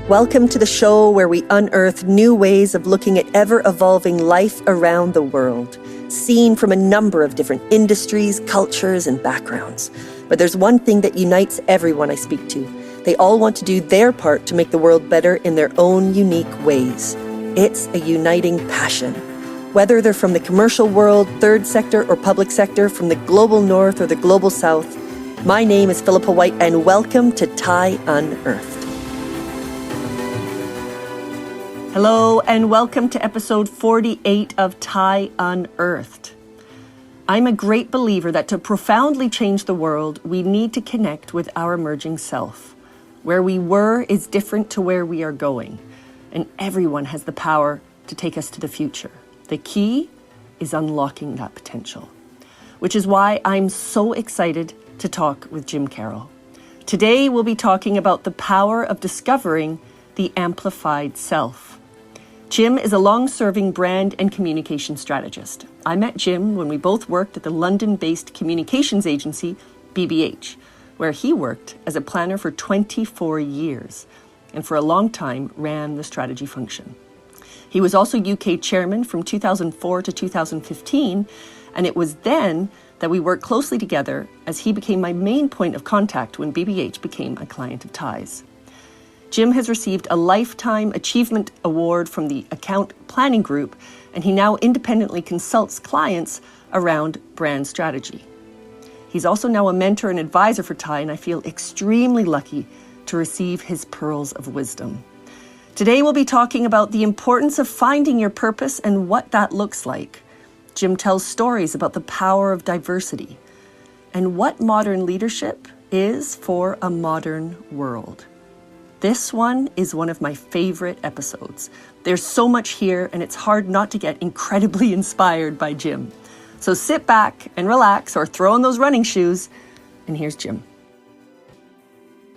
Welcome to the show where we unearth new ways of looking at ever-evolving life around the world, seen from a number of different industries, cultures, and backgrounds. But there's one thing that unites everyone I speak to. They all want to do their part to make the world better in their own unique ways. It's a uniting passion. Whether they're from the commercial world, third sector, or public sector, from the global north or the global south, my name is Philippa White, and welcome to TIE Unearthed. Hello, and welcome to episode 48 of TIE Unearthed. I'm a great believer that to profoundly change the world, we need to connect with our emerging self. Where we were is different to where we are going, and everyone has the power to take us to the future. The key is unlocking that potential, which is why I'm so excited to talk with Jim Carroll. Today, we'll be talking about the power of discovering the amplified self. Jim is a long-serving brand and communication strategist. I met Jim when we both worked at the London-based communications agency, BBH, where he worked as a planner for 24 years and for a long time ran the strategy function. He was also UK chairman from 2004 to 2015, and it was then that we worked closely together as he became my main point of contact when BBH became a client of TIE's. Jim has received a Lifetime Achievement Award from the Account Planning Group, and he now independently consults clients around brand strategy. He's also now a mentor and advisor for TIE, and I feel extremely lucky to receive his pearls of wisdom. Today we'll be talking about the importance of finding your purpose and what that looks like. Jim tells stories about the power of diversity and what modern leadership is for a modern world. This one is one of my favorite episodes. There's so much here, and it's hard not to get incredibly inspired by Jim. So sit back and relax or throw on those running shoes, and here's Jim.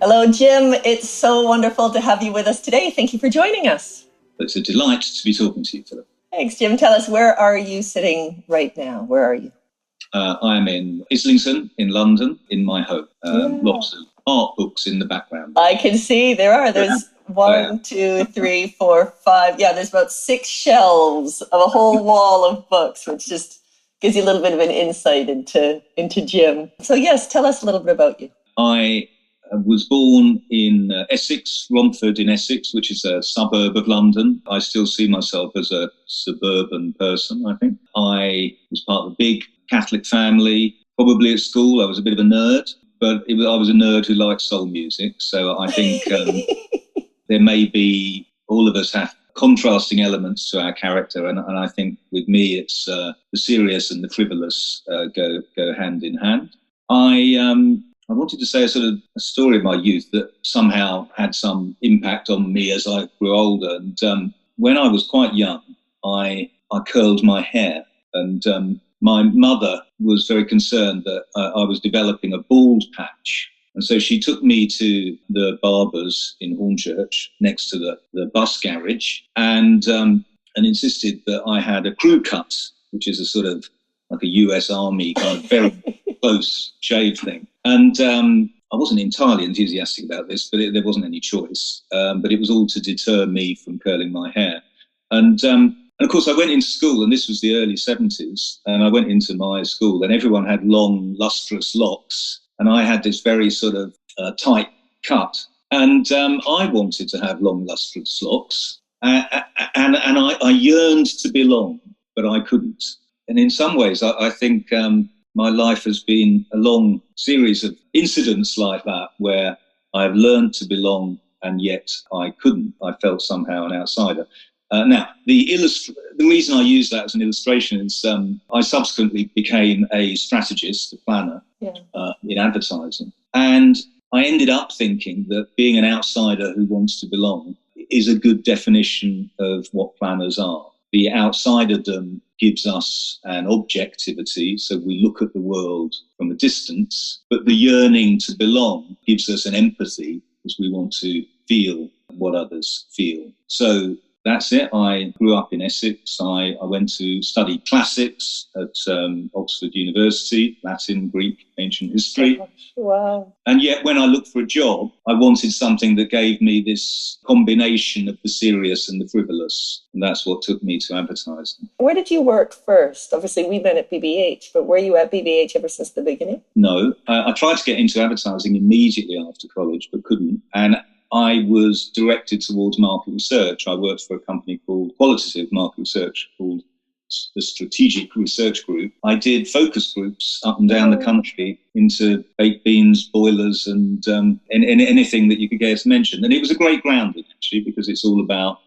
Hello, Jim. It's so wonderful to have you with us today. Thank you for joining us. It's a delight to be talking to you, Philip. Thanks, Jim. Tell us, where are you sitting right now? Where are you? I'm in Islington, in London, in my home. Lots of art books in the background. I can see there are. There's 1, 2, 3, 4, 5. Yeah, there's about 6 shelves of a whole wall of books, which just gives you a little bit of an insight into Jim. So yes, tell us a little bit about you. I was born in Essex, Romford in Essex, which is a suburb of London. I still see myself as a suburban person, I think. I was part of a big Catholic family. Probably at school I was a bit of a nerd, but I was a nerd who liked soul music. So I think there may be, all of us have contrasting elements to our character. And I think with me, it's the serious and the frivolous go hand in hand. I wanted to say a story of my youth that somehow had some impact on me as I grew older. And when I was quite young, I curled my hair, and my mother was very concerned that I was developing a bald patch. And so she took me to the barber's in Hornchurch next to the bus garage and insisted that I had a crew cut, which is a sort of like a US Army kind of very close shave thing. And I wasn't entirely enthusiastic about this, but there wasn't any choice. But it was all to deter me from curling my hair. And of course, I went into school, and this was the early 70s, and I went into my school, and everyone had long, lustrous locks, and I had this very sort of tight cut. And I wanted to have long, lustrous locks, and I yearned to belong, but I couldn't. And in some ways, I think my life has been a long series of incidents like that, where I've learned to belong, and yet I couldn't. I felt somehow an outsider. Now, the reason I use that as an illustration is I subsequently became a strategist, a planner in advertising. And I ended up thinking that being an outsider who wants to belong is a good definition of what planners are. The outsiderdom gives us an objectivity, so we look at the world from a distance, but the yearning to belong gives us an empathy because we want to feel what others feel. So that's it. I grew up in Essex. I went to study classics at Oxford University, Latin, Greek, ancient history. Wow. And yet when I looked for a job, I wanted something that gave me this combination of the serious and the frivolous. And that's what took me to advertising. Where did you work first? Obviously, we met at BBH, but were you at BBH ever since the beginning? No, I tried to get into advertising immediately after college, but couldn't. And I was directed towards market research. I worked for a company called Qualitative Market Research, called the Strategic Research Group. I did focus groups up and down the country into baked beans, boilers, and anything that you could get to mention. And it was a great grounding, actually, because it's all about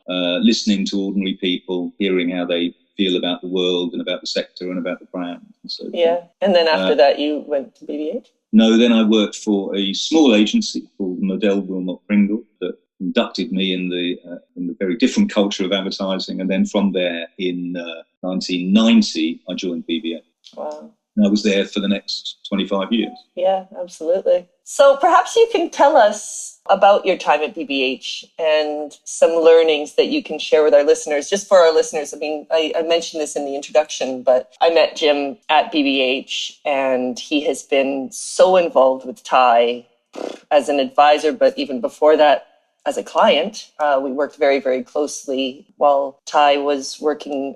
listening to ordinary people, hearing how they feel about the world and about the sector and about the brand. And so, yeah. And then after that, you went to BBH? No, then I worked for a small agency called Model Wilmot Pringle that inducted me in the very different culture of advertising. And then from there, in 1990, I joined BBH. Wow. And I was there for the next 25 years. Yeah, absolutely. So perhaps you can tell us about your time at BBH and some learnings that you can share with our listeners. Just for our listeners, I mean, I mentioned this in the introduction, but I met Jim at BBH, and he has been so involved with Thai as an advisor, but even before that, as a client. We worked very, very closely while Thai was working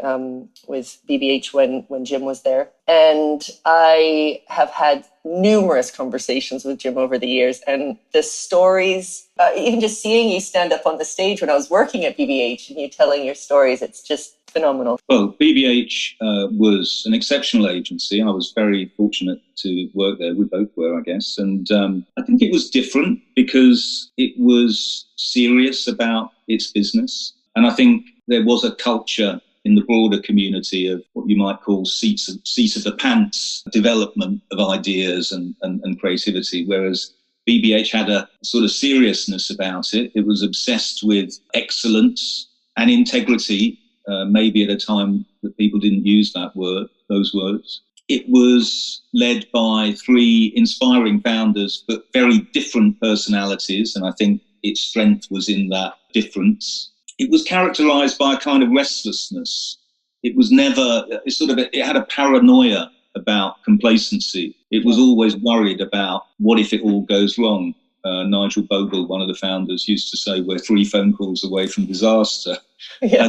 with BBH when Jim was there. And I have had numerous conversations with Jim over the years. And the stories, even just seeing you stand up on the stage when I was working at BBH and you telling your stories, it's just phenomenal. Well, BBH was an exceptional agency. I was very fortunate to work there. We both were, I guess. And I think it was different because it was serious about its business. And I think there was a culture in the broader community of what you might call seat of the pants development of ideas and creativity, whereas BBH had a sort of seriousness about it. It was obsessed with excellence and integrity, maybe at a time that people didn't use those words. It was led by three inspiring founders, but very different personalities, and I think its strength was in that difference. It was characterized by a kind of restlessness. It was never, it had a paranoia about complacency. It was always worried about what if it all goes wrong. Nigel Bogle, one of the founders, used to say, we're 3 phone calls away from disaster. Yeah.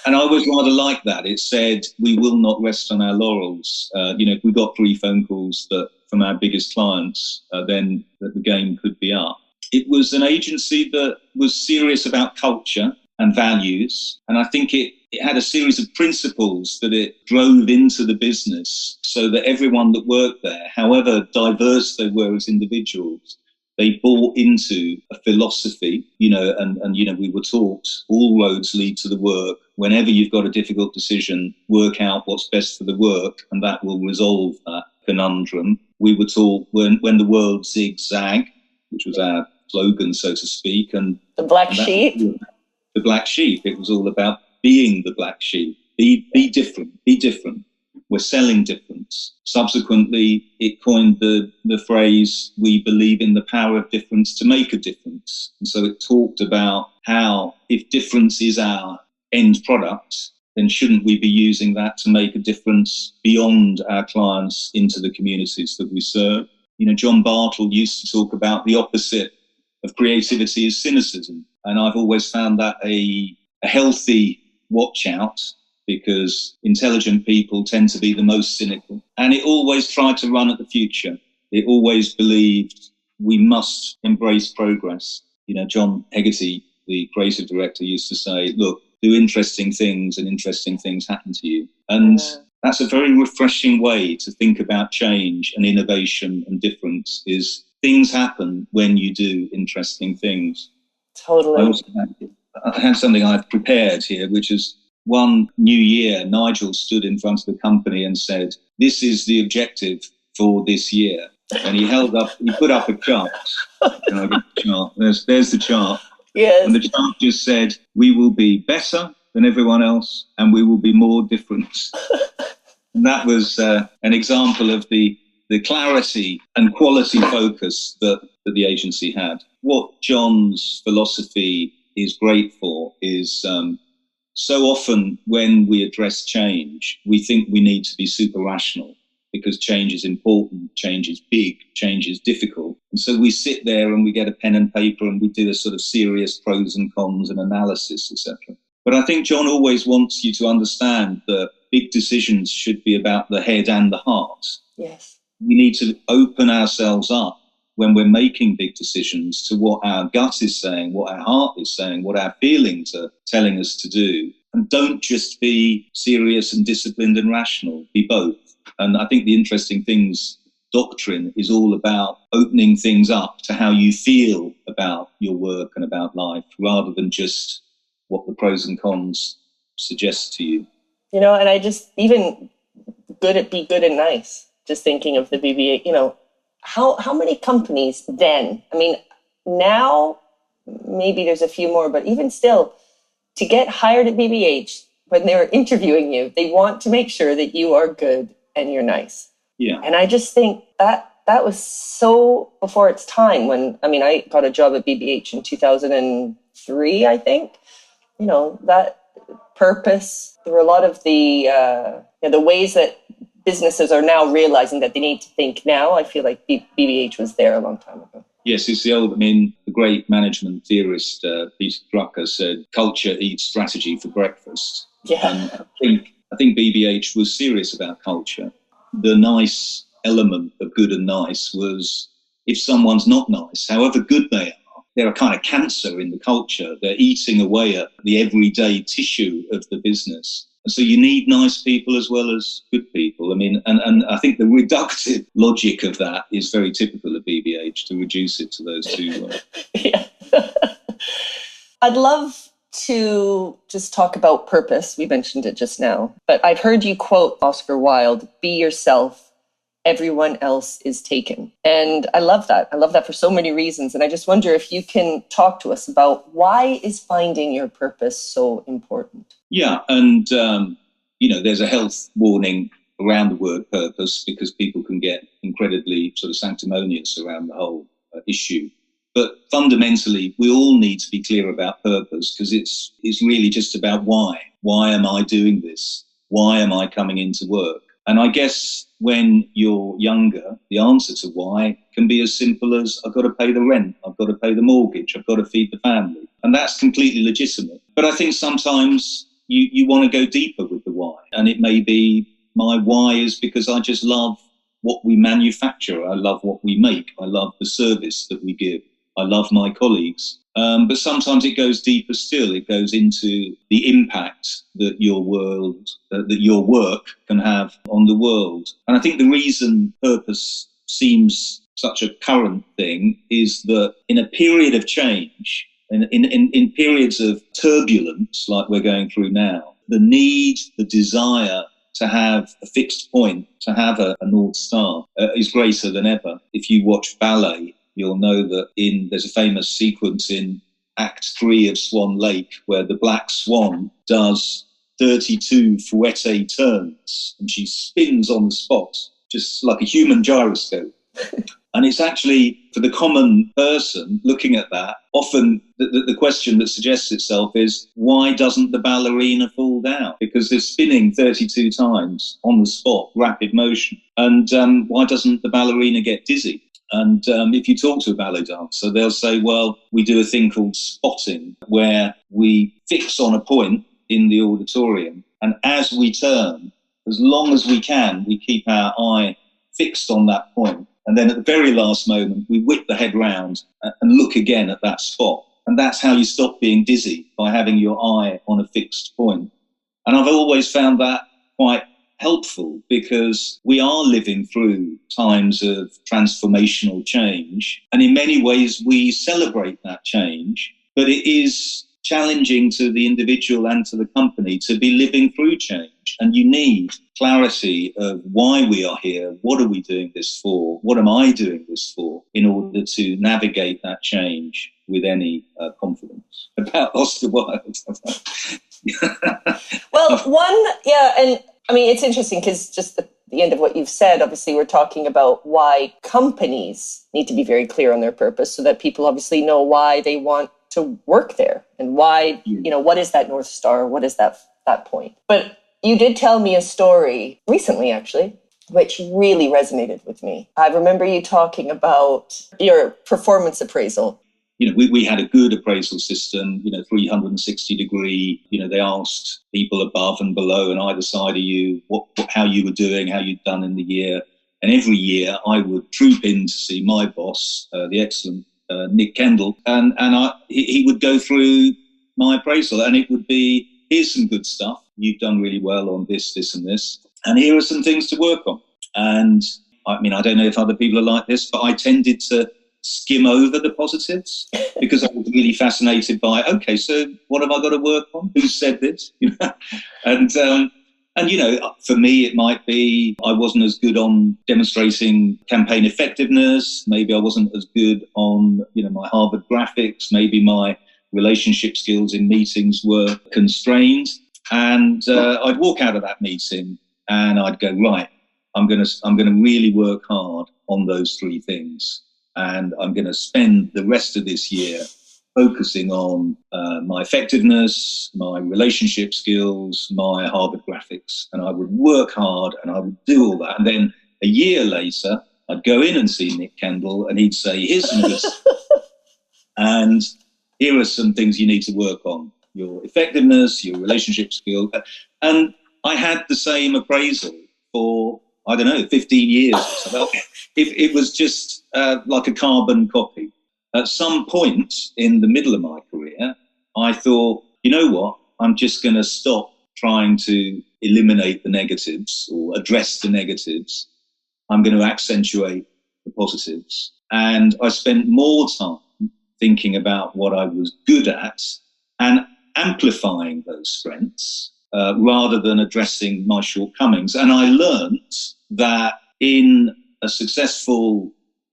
And I was rather like that. It said, we will not rest on our laurels. If we got 3 phone calls from our biggest clients, then the game could be up. It was an agency that was serious about culture and values. And I think it had a series of principles that it drove into the business so that everyone that worked there, however diverse they were as individuals, they bought into a philosophy, and we were taught all roads lead to the work. Whenever you've got a difficult decision, work out what's best for the work, and that will resolve that conundrum. We were taught when the world zigzag, which was our slogan, so to speak. And the black sheep. The black sheep. It was all about being the black sheep. Be different. Be different. We're selling difference. Subsequently, it coined the phrase, we believe in the power of difference to make a difference. And so it talked about how if difference is our end product, then shouldn't we be using that to make a difference beyond our clients into the communities that we serve? John Bartle used to talk about the opposite of creativity is cynicism. And I've always found that a healthy watch out, because intelligent people tend to be the most cynical. And it always tried to run at the future. It always believed we must embrace progress. John Hegarty, the creative director, used to say, look, do interesting things and interesting things happen to you. And that's a very refreshing way to think about change and innovation and difference, is things happen when you do interesting things. Totally. I had something I've prepared here, which is one New Year, Nigel stood in front of the company and said, this is the objective for this year. And he put up a chart. Can I get the chart? There's the chart. Yes. And the chart just said, we will be better than everyone else and we will be more different. And that was an example of the clarity and quality focus that the agency had. What John's philosophy is great for is so often when we address change, we think we need to be super rational because change is important, change is big, change is difficult. And so we sit there and we get a pen and paper and we do a sort of serious pros and cons and analysis, etc. But I think John always wants you to understand that big decisions should be about the head and the heart. Yes. We need to open ourselves up when we're making big decisions to what our gut is saying, what our heart is saying, what our feelings are telling us to do. And don't just be serious and disciplined and rational, be both. And I think the interesting things, doctrine is all about opening things up to how you feel about your work and about life, rather than just what the pros and cons suggest to you. You know, and I just, even be good and nice, just thinking of the BBH, you know, how many companies then, I mean, now maybe there's a few more, but even still, to get hired at BBH, when they're interviewing you, they want to make sure that you are good and you're nice. Yeah. And I just think that was so before its time. When, I mean, I got a job at BBH in 2003, I think. You know, that purpose, there were a lot of the ways that businesses are now realizing that they need to think now. I feel like BBH was there a long time ago. Yes, it's the great management theorist, Peter Drucker, said, culture eats strategy for breakfast. Yeah. And I think BBH was serious about culture. The nice element of good and nice was, if someone's not nice, however good they are, they're a kind of cancer in the culture. They're eating away at the everyday tissue of the business. And so you need nice people as well as good people. I mean, and I think the reductive logic of that is very typical of BBH, to reduce it to those two. Yeah. I'd love to just talk about purpose. We mentioned it just now, but I've heard you quote Oscar Wilde, "Be yourself, everyone else is taken." And I love that. I love that for so many reasons. And I just wonder if you can talk to us about, why is finding your purpose so important? Yeah, and, there's a health warning around the word purpose, because people can get incredibly sort of sanctimonious around the whole issue. But fundamentally, we all need to be clear about purpose, because it's really just about why. Why am I doing this? Why am I coming into work? And I guess when you're younger, the answer to why can be as simple as, I've got to pay the rent, I've got to pay the mortgage, I've got to feed the family. And that's completely legitimate. But I think sometimes you want to go deeper with the why. And it may be, my why is because I just love what we manufacture. I love what we make. I love the service that we give. I love my colleagues. But sometimes it goes deeper still. It goes into the impact that your work can have on the world. And I think the reason purpose seems such a current thing is that in a period of change, in periods of turbulence like we're going through now, the need, the desire to have a fixed point, to have a North Star is greater than ever. If you watch ballet, you'll know that there's a famous sequence in Act 3 of Swan Lake where the black swan does 32 fouette turns and she spins on the spot, just like a human gyroscope. And it's actually, for the common person looking at that, often the question that suggests itself is, why doesn't the ballerina fall down? Because they're spinning 32 times on the spot, rapid motion. And why doesn't the ballerina get dizzy? And if you talk to a ballet dancer, they'll say, well, we do a thing called spotting, where we fix on a point in the auditorium. And as we turn, as long as we can, we keep our eye fixed on that point. And then at the very last moment, we whip the head round and look again at that spot. And that's how you stop being dizzy, by having your eye on a fixed point. And I've always found that quite helpful, because we are living through times of transformational change. And in many ways, we celebrate that change. But it is challenging to the individual and to the company to be living through change. And you need clarity of why we are here. What are we doing this for? What am I doing this for? In order to navigate that change with any confidence. About Oscar Wilde. Well, and I mean, it's interesting because just at the end of what you've said, obviously we're talking about why companies need to be very clear on their purpose, so that people obviously know why they want to work there and why, what is that North Star? What is that point? But you did tell me a story recently, actually, which really resonated with me. I remember you talking about your performance appraisal. We had a good appraisal system, 360 degree. They asked people above and below and either side of you how you were doing, how you'd done in the year. And every year I would troop in to see my boss, the excellent Nick Kendall, and he would go through my appraisal, and it would be, here's some good stuff. You've done really well on this, this, and this. And here are some things to work on. And I don't know if other people are like this, but I tended to skim over the positives because I was really fascinated by, okay, so what have I got to work on? Who said this? And for me, it might be I wasn't as good on demonstrating campaign effectiveness. Maybe I wasn't as good on, my Harvard graphics. Maybe my relationship skills in meetings were constrained. And I'd walk out of that meeting and I'd go, right, I'm going to really work hard on those three things. And I'm going to spend the rest of this year focusing on my effectiveness, my relationship skills, my Harvard graphics. And I would work hard and I would do all that. And then a year later, I'd go in and see Nick Kendall and he'd say, here's some good stuff. And here are some things you need to work on. Your effectiveness, your relationship skill. And I had the same appraisal for, 15 years or so. It was just like a carbon copy. At some point in the middle of my career, I thought, you know what? I'm just going to stop trying to eliminate the negatives or address the negatives. I'm going to accentuate the positives. And I spent more time thinking about what I was good at and amplifying those strengths rather than addressing my shortcomings. And I learned that in a successful,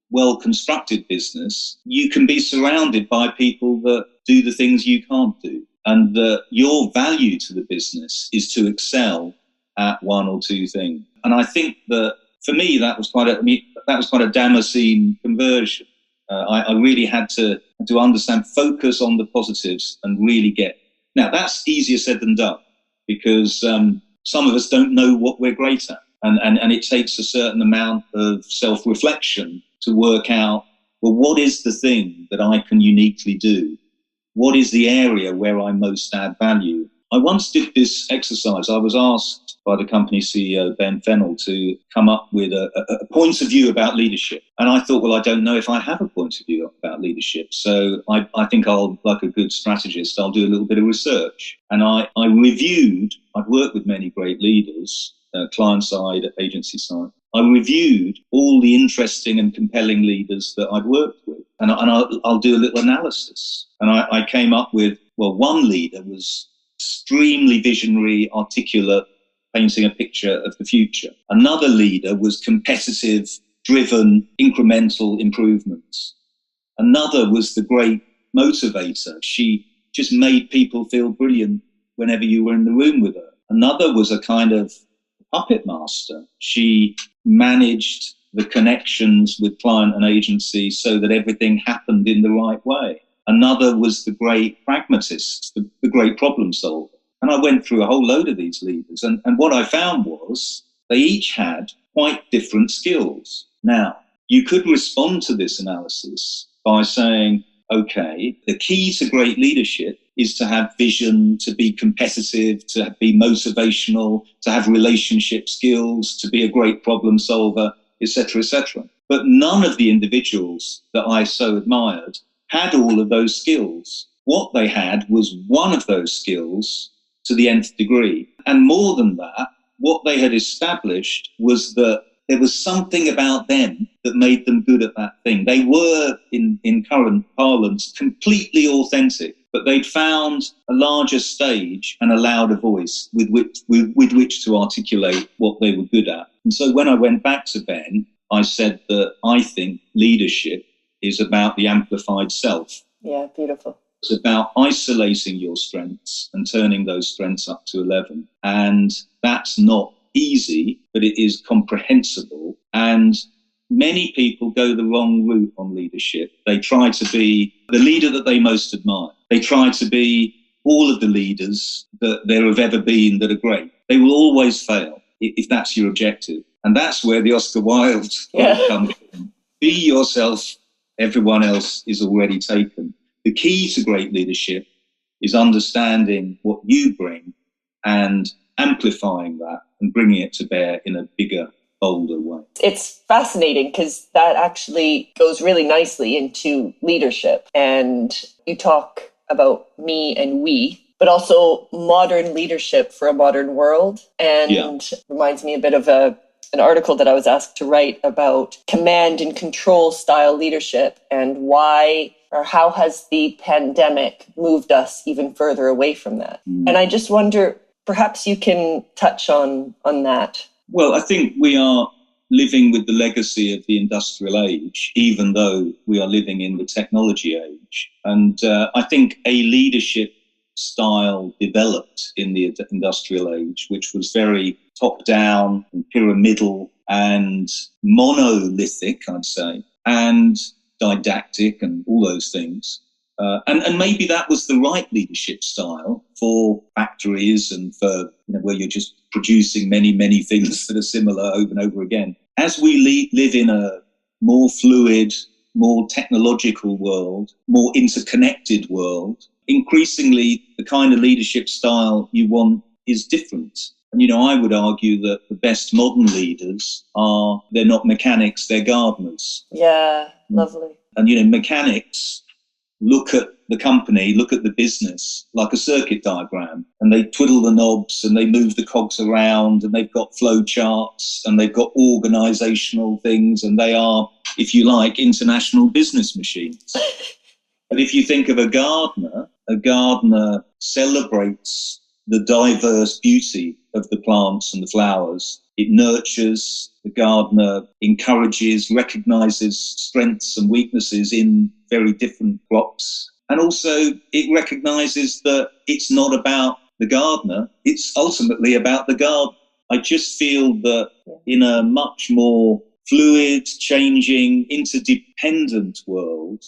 well-constructed business, you can be surrounded by people that do the things you can't do. And that your value to the business is to excel at one or two things. And I think that for me, that was quite a Damascene conversion. I really had to understand, focus on the positives and really get. Now, that's easier said than done because some of us don't know what we're great at. And it takes a certain amount of self-reflection to work out, well, what is the thing that I can uniquely do? What is the area where I most add value? I once did this exercise. I was asked by the company CEO, Ben Fennell, to come up with a point of view about leadership. And I thought, well, I don't know if I have a point of view about leadership. So I think like a good strategist, I'll do a little bit of research. And I reviewed, I've worked with many great leaders, client side, agency side. I reviewed all the interesting and compelling leaders that I'd worked with. And I'll do a little analysis. And I came up with, well, one leader was extremely visionary, articulate, painting a picture of the future. Another leader was competitive, driven, incremental improvements. Another was the great motivator. She just made people feel brilliant whenever you were in the room with her. Another was a kind of puppet master. She managed the connections with client and agency so that everything happened in the right way. Another was the great pragmatist, the great problem solver. And I went through a whole load of these leaders. And what I found was they each had quite different skills. Now, you could respond to this analysis by saying, okay, the key to great leadership is to have vision, to be competitive, to be motivational, to have relationship skills, to be a great problem solver, etc., etc. But none of the individuals that I so admired had all of those skills. What they had was one of those skills to the nth degree. And more than that, what they had established was that there was something about them that made them good at that thing. They were, in current parlance, completely authentic, but they'd found a larger stage and a louder voice with which to articulate what they were good at. And so when I went back to Ben, I said that I think leadership is about the amplified self. Yeah, beautiful. It's about isolating your strengths and turning those strengths up to 11. And that's not easy, but it is comprehensible. And many people go the wrong route on leadership. They try to be the leader that they most admire. they try to be all of the leaders that there have ever been that are great. They will always fail if that's your objective. And that's where the Oscar Wilde comes from. Be yourself, everyone else is already taken. The key to great leadership is understanding what you bring and amplifying that and bringing it to bear in a bigger, bolder way. It's fascinating because that actually goes really nicely into leadership. And you talk about me and we, but also modern leadership for a modern world. And reminds me a bit of an article that I was asked to write about command and control style leadership and why or how has the pandemic moved us even further away from that. And I just wonder, perhaps you can touch on that. Well, I think we are living with the legacy of the industrial age, even though we are living in the technology age. And I think a leadership style developed in the industrial age, which was very top-down and pyramidal and monolithic, I'd say, and didactic and all those things. And maybe that was the right leadership style for factories and for where you're just producing many, many things that are similar over and over again. As we live in a more fluid, more technological world, more interconnected world, increasingly the kind of leadership style you want is different. And, I would argue that the best modern leaders they're not mechanics, they're gardeners. Yeah, lovely. And, mechanics look at the company, look at the business like a circuit diagram, and they twiddle the knobs and they move the cogs around and they've got flow charts and they've got organizational things and they are, if you like, international business machines. But if you think of a gardener celebrates the diverse beauty of the plants and the flowers. It nurtures, the gardener encourages, recognizes strengths and weaknesses in very different crops. And also it recognizes that it's not about the gardener, it's ultimately about the garden. I just feel that in a much more fluid, changing, interdependent world,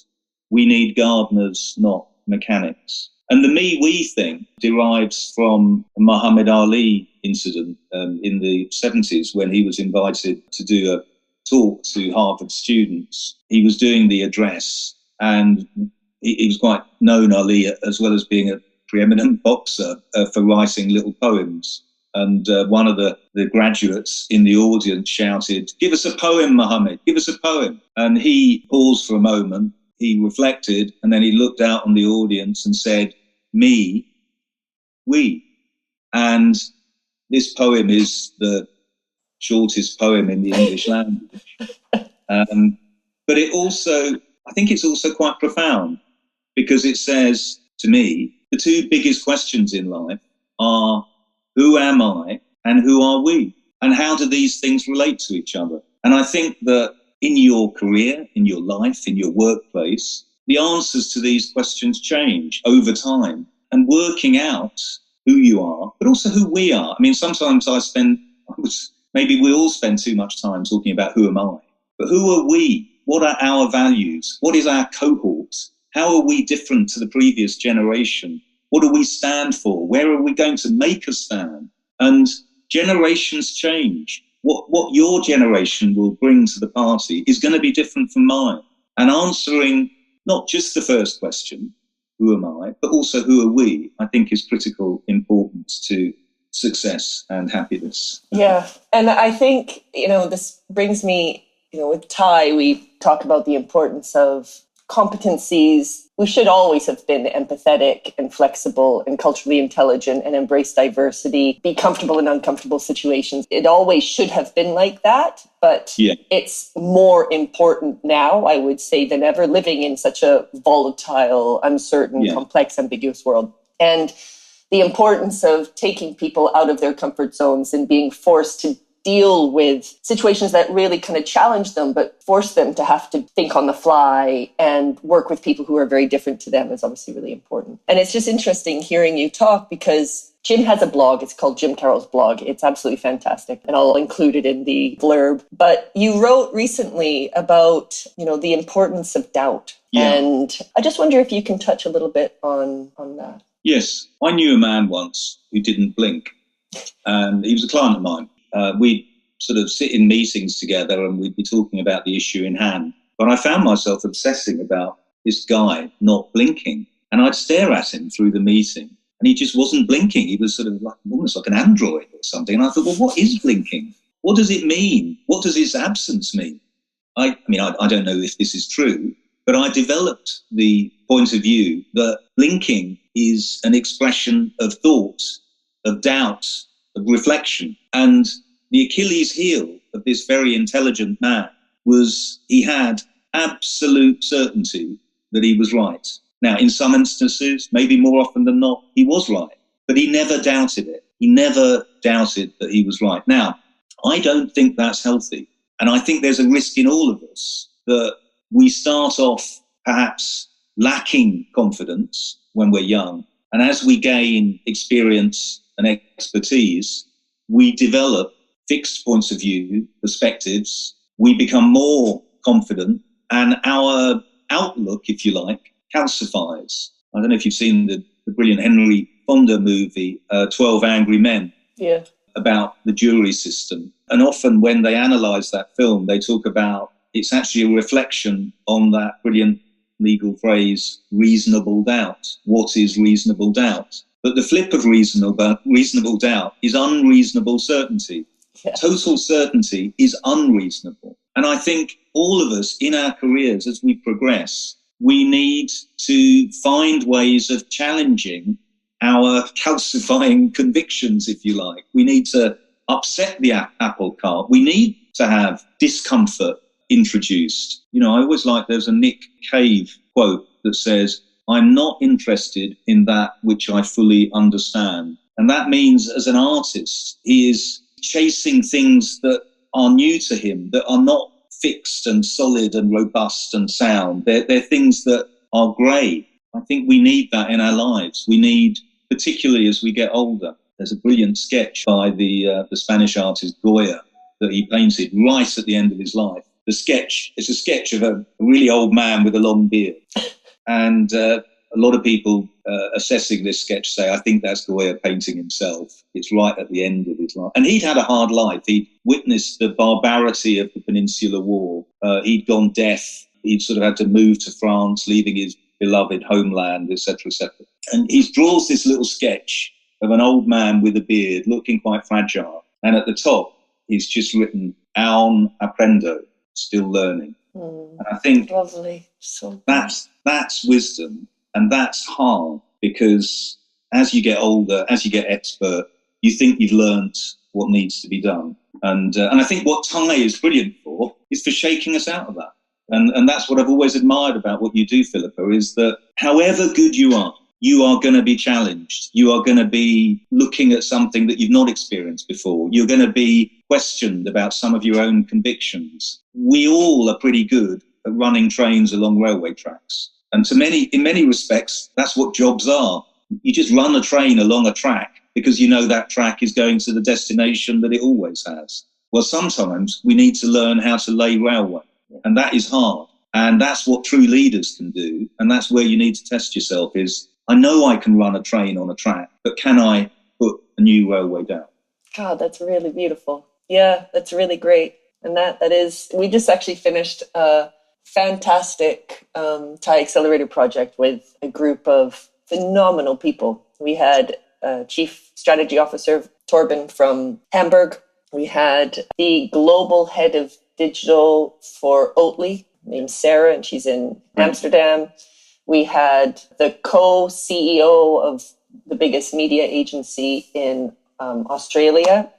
we need gardeners, not mechanics. And the me-we thing derives from a Muhammad Ali incident in the 70s when he was invited to do a talk to Harvard students. He was doing the address and he was quite known, Ali, as well as being a preeminent boxer for writing little poems. And one of the graduates in the audience shouted, "Give us a poem, Muhammad, give us a poem." And he paused for a moment. He reflected, and then he looked out on the audience and said, "Me, we." And this poem is the shortest poem in the English language. But I think it's also quite profound because it says, to me, the two biggest questions in life are, who am I and who are we? And how do these things relate to each other? And I think that in your career, in your life, in your workplace, the answers to these questions change over time. And working out who you are, but also who we are. I mean, sometimes maybe we all spend too much time talking about who am I, but who are we? What are our values? What is our cohort? How are we different to the previous generation? What do we stand for? Where are we going to make a stand? And generations change. What your generation will bring to the party is going to be different from mine. And answering not just the first question, who am I, but also who are we, I think is critical importance to success and happiness. Yeah. And I think, this brings me, with Ty, we talk about the importance of competencies. We should always have been empathetic and flexible and culturally intelligent and embrace diversity, be comfortable in uncomfortable situations. It always should have been like that, but It's more important now, I would say, than ever, living in such a volatile, uncertain, complex, ambiguous world. And the importance of taking people out of their comfort zones and being forced to deal with situations that really kind of challenge them, but force them to have to think on the fly and work with people who are very different to them is obviously really important. And it's just interesting hearing you talk because Jim has a blog. It's called Jim Carroll's blog. It's absolutely fantastic. And I'll include it in the blurb. But you wrote recently about, the importance of doubt. Yeah. And I just wonder if you can touch a little bit on that. Yes. I knew a man once who didn't blink. And he was a client of mine. We'd sort of sit in meetings together and we'd be talking about the issue in hand. But I found myself obsessing about this guy not blinking. And I'd stare at him through the meeting. And he just wasn't blinking. He was sort of almost like an android or something. And I thought, well, what is blinking? What does it mean? What does its absence mean? I don't know if this is true, but I developed the point of view that blinking is an expression of thought, of doubt, of reflection. And the Achilles heel of this very intelligent man was he had absolute certainty that he was right. Now, in some instances, maybe more often than not, he was right, but he never doubted it. He never doubted that he was right. Now, I don't think that's healthy. And I think there's a risk in all of us that we start off perhaps lacking confidence when we're young. And as we gain experience and expertise, we develop fixed points of view, perspectives. We become more confident and our outlook, if you like, calcifies. I don't know if you've seen the brilliant Henry Fonda movie, 12 Angry Men, about the jury system. And often when they analyse that film, they talk about it's actually a reflection on that brilliant legal phrase, reasonable doubt. What is reasonable doubt? But the flip of reasonable doubt is unreasonable certainty. Yeah. Total certainty is unreasonable. And I think all of us in our careers, as we progress, we need to find ways of challenging our calcifying convictions, if you like. We need to upset the apple cart. We need to have discomfort introduced. I always like, there's a Nick Cave quote that says, "I'm not interested in that which I fully understand." And that means as an artist, he is chasing things that are new to him, that are not fixed and solid and robust and sound. They're things that are grey. I think we need that in our lives. We need, particularly as we get older. There's a brilliant sketch by the Spanish artist Goya that he painted right at the end of his life. The sketch is a sketch of a really old man with a long beard. And a lot of people assessing this sketch say, I think that's Goya painting himself. It's right at the end of his life. And he'd had a hard life. He'd witnessed the barbarity of the Peninsular War. He'd gone deaf. He'd sort of had to move to France, leaving his beloved homeland, etc., etc. And he draws this little sketch of an old man with a beard, looking quite fragile. And at the top, he's just written, aún aprendo, still learning. And I think lovely. So that's wisdom, and that's hard, because as you get older, as you get expert, you think you've learnt what needs to be done. And I think what Thai is brilliant for is for shaking us out of that. And that's what I've always admired about what you do, Philippa, is that however good you are going to be challenged. You are going to be looking at something that you've not experienced before. You're going to be questioned about some of your own convictions. We all are pretty good at running trains along railway tracks. And in many respects, that's what jobs are. You just run a train along a track because you know that track is going to the destination that it always has. Well, sometimes we need to learn how to lay railway, and that is hard. And that's what true leaders can do. And that's where you need to test yourself is, I know I can run a train on a track, but can I put a new railway down? God, that's really beautiful. Yeah, that's really great. And that is, we just actually finished a fantastic Thai Accelerator project with a group of phenomenal people. We had Chief Strategy Officer Torben from Hamburg. We had the global head of digital for Oatly, named Sarah, and she's in Amsterdam. We had the co-CEO of the biggest media agency in Australia,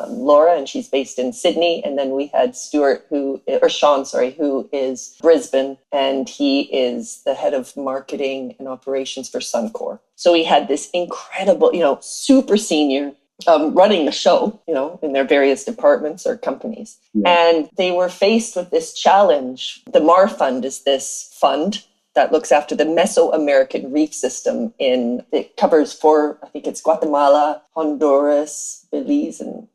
Laura, and she's based in Sydney. And then we had Sean, who is Brisbane, and he is the head of marketing and operations for Suncor. So we had this incredible, super senior running the show, in their various departments or companies. Yeah. And they were faced with this challenge. The MAR Fund is this fund that looks after the Mesoamerican reef system it covers I think it's Guatemala, Honduras, Belize, and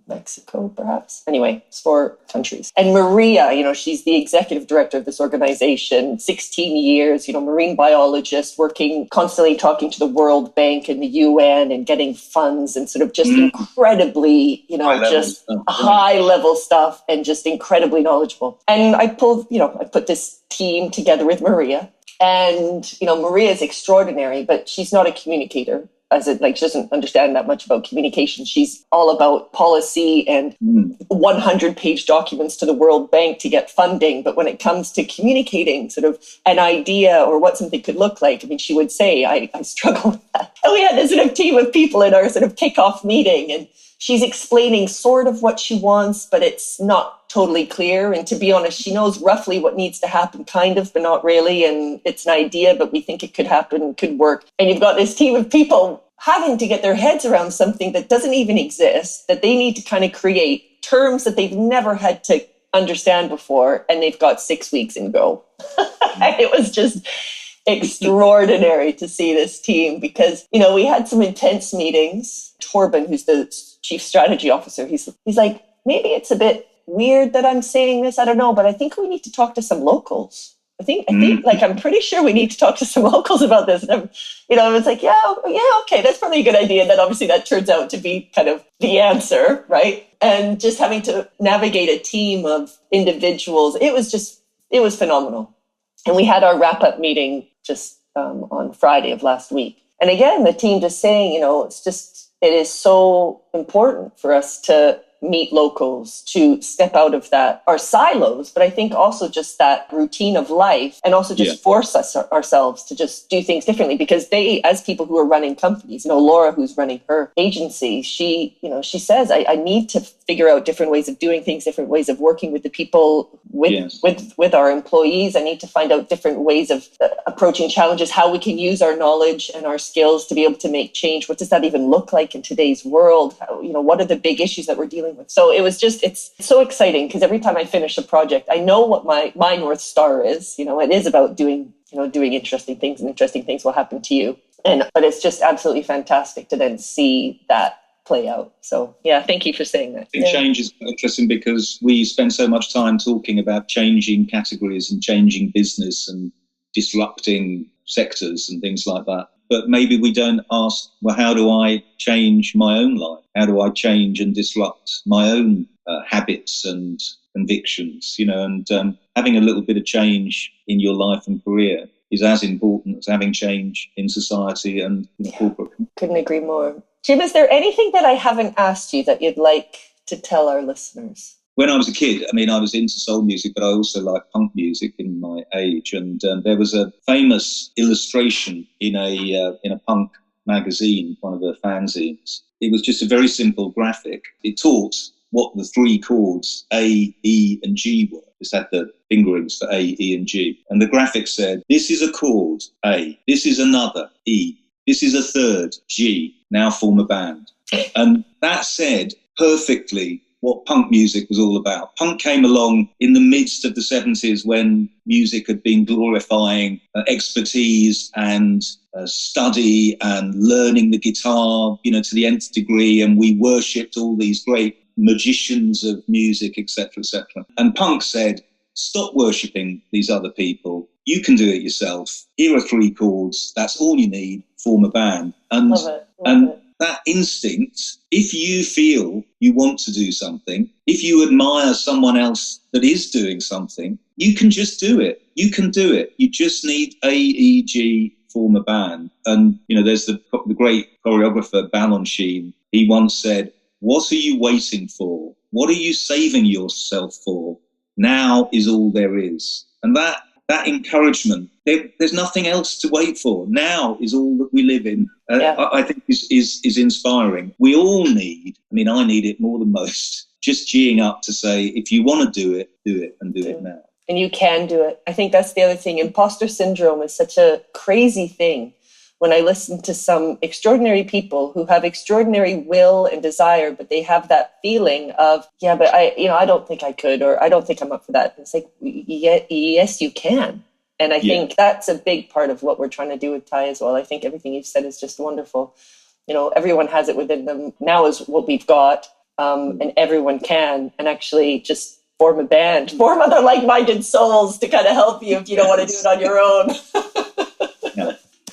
Mexico, perhaps. Anyway, it's 4 countries. And Maria, she's the executive director of this organization, 16 years, marine biologist, working, constantly talking to the World Bank and the UN and getting funds and sort of just incredibly, just high level stuff and just incredibly knowledgeable. And I put this team together with Maria. And, Maria is extraordinary, but she's not a communicator. She doesn't understand that much about communication. She's all about policy and 100-page documents to the World Bank to get funding. But when it comes to communicating sort of an idea or what something could look like, she would say, I struggle with that. And we had this sort of team of people in our sort of kickoff meeting, and she's explaining sort of what she wants, but it's not totally clear. And to be honest, she knows roughly what needs to happen, kind of, but not really. And it's an idea, but we think it could happen, could work. And you've got this team of people having to get their heads around something that doesn't even exist, that they need to kind of create terms that they've never had to understand before. And they've got 6 weeks and go. And it was just extraordinary to see this team because, we had some intense meetings. Torben, who's the chief strategy officer, he's like, maybe it's a bit weird that I'm saying this. I don't know, but I think we need to talk to some locals. I think, I'm pretty sure we need to talk to some locals about this. And I was like, yeah, okay, that's probably a good idea. And then obviously that turns out to be kind of the answer, right? And just having to navigate a team of individuals, it was phenomenal. And we had our wrap-up meeting just on Friday of last week. And again, the team just saying, it is so important for us to meet locals, to step out of our silos, but I think also just that routine of life and also just force ourselves to just do things differently because they, as people who are running companies, Laura, who's running her agency, she says, I need to figure out different ways of doing things, different ways of working with the people, with our employees. I need to find out different ways of approaching challenges, how we can use our knowledge and our skills to be able to make change. What does that even look like in today's world? What are the big issues that we're dealing with? So it's so exciting because every time I finish a project, I know what my North Star is. It is about doing interesting things, and interesting things will happen to you. But it's just absolutely fantastic to then see that play out. So yeah, thank you for saying that. Change is interesting because we spend so much time talking about changing categories and changing business and disrupting sectors and things like that. But maybe we don't ask, well, how do I change my own life? How do I change and disrupt my own habits and convictions? And having a little bit of change in your life and career is as important as having change in society and in corporate. Couldn't agree more. Jim, is there anything that I haven't asked you that you'd like to tell our listeners? When I was a kid, I was into soul music, but I also liked punk music in my age. And there was a famous illustration in a punk magazine, one of the fanzines. It was just a very simple graphic. It taught what the 3 chords A, E, and G were. It had the fingerings for A, E, and G. And the graphic said, this is a chord, A. This is another, E. This is a third, G. Now form a band. And that said perfectly what punk music was all about. Punk came along in the midst of the 70s when music had been glorifying expertise and study and learning the guitar, to the nth degree. And we worshipped all these great magicians of music, etc., etc. And punk said, stop worshipping these other people. You can do it yourself. Here are 3 chords. That's all you need. Form a band. And Love it. That instinct, if you feel you want to do something, if you admire someone else that is doing something, you can just do it. You can do it. You just need A, E, G, form a band. And, there's the great choreographer, Balanchine. He once said, what are you waiting for? What are you saving yourself for? Now is all there is. And that encouragement, there's nothing else to wait for. Now is all that we live in. I think is inspiring. We all need, I need it more than most, just geeing up to say, if you want to do it and do it now. And you can do it. I think that's the other thing. Imposter syndrome is such a crazy thing. When I listen to some extraordinary people who have extraordinary will and desire, but they have that feeling of, but I don't think I could, or I don't think I'm up for that. It's like, yes, you can. And I think that's a big part of what we're trying to do with Thai as well. I think everything you've said is just wonderful. You know, everyone has it within them. Now is what we've got, and everyone can, and actually just form a band, form other like-minded souls to kind of help you if you don't want to do it on your own.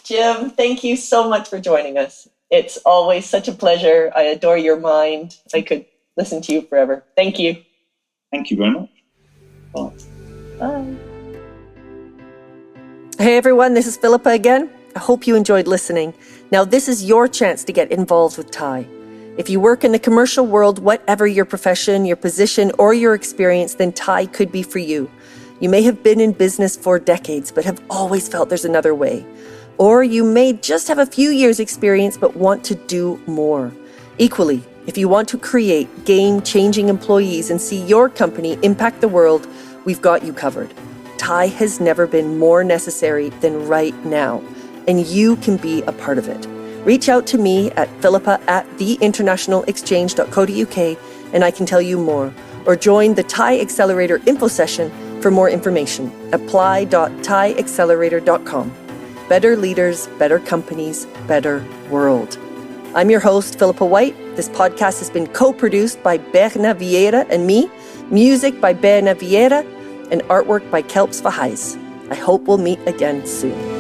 Jim, thank you so much for joining us. It's always such a pleasure. I adore your mind. I could listen to you forever. Thank you. Thank you very much. Bye. Bye. Hey everyone, this is Philippa again. I hope you enjoyed listening. Now this is your chance to get involved with Thai. If you work in the commercial world, whatever your profession, your position, or your experience, then Thai could be for you. You may have been in business for decades, but have always felt there's another way. Or you may just have a few years experience, but want to do more. Equally, if you want to create game-changing employees and see your company impact the world, we've got you covered. Thai has never been more necessary than right now, and you can be a part of it. Reach out to me at philippa@theinternationalexchange.co.uk and I can tell you more. Or join the Thai Accelerator info session for more information. apply.thaiaccelerator.com. Better leaders, better companies, better world. I'm your host, Philippa White. This podcast has been co-produced by Berna Vieira and me, music by Berna Vieira, and artwork by Kelps Vahais. I hope we'll meet again soon.